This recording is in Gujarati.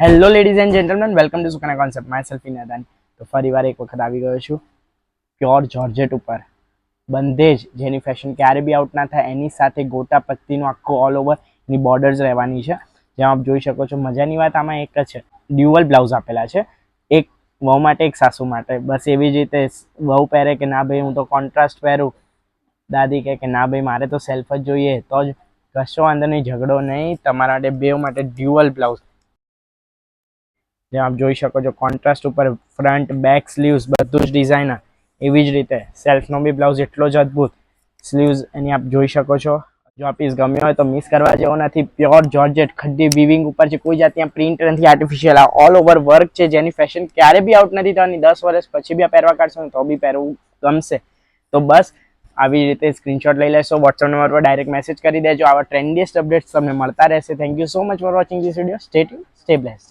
Hello ladies and gentleman, welcome to સુકાના concept. Myself in Adan. તો ફરીવાર એક વખત આવી ગયો છું પ્યોર જોર્જેટ ઉપર. બંધેજ જેની ફેશન ક્યારે બી આઉટ ના થાય, એની સાથે ગોટા પત્તીનું આખું ઓલ ઓવર એની બોર્ડર્સ રહેવાની છે. જેમ આપ જોઈ શકો છો, મજાની વાત આમાં એક જ છે, ડ્યુઅલ બ્લાઉઝ આપેલા છે, એક વહુ માટે એક સાસુ માટે. બસ એવી જ રીતે વહુ પહેરે કે ના ભાઈ હું તો કોન્ટ્રાસ્ટ પહેરું, દાદી કહે કે ના ભાઈ મારે તો સેલ્ફ જ જોઈએ, તો જ કશો વાંધો નહીં, ઝઘડો નહીં. તમારા માટે બેવ માટે ડ્યુઅલ બ્લાઉઝ જેમ આપ જોઈ શકો છો, કોન્ટ્રાસ્ટ ઉપર ફ્રન્ટ બેક સ્લીવ્સ બધું જ ડિઝાઇનર. એવી જ રીતે સેલ્ફનો બી બ્લાઉઝ એટલો જ અદ્ભુત સ્લીવ્સ એની આપ જોઈ શકો છો. જો આ પીસ ગમ્યો હોય તો મિસ કરવા જેવો નથી. પ્યોર જોર્જેટ ખડ્ડી વિવિંગ ઉપર છે, કોઈ જાતની પ્રિન્ટ નથી આર્ટિફિશિયલ. આ ઓલ ઓવર વર્ક છે જેની ફેશન ક્યારે બી આઉટ નથી થવાની. 10 વર્ષ પછી બી આ પહેરવા કાઢશો ને તો બી પહેરવું ગમશે. તો બસ આવી રીતે સ્ક્રીનશોટ લઈ લેશો, વોટ્સઅપ નંબર પર ડાયરેક્ટ મેસેજ કરી દેજો. આવા ટ્રેન્ડીએસ્ટ અપડેટ્સ તમને મળતા રહેશે. Thank you so much for watching this video. Stay tune, stay blessed.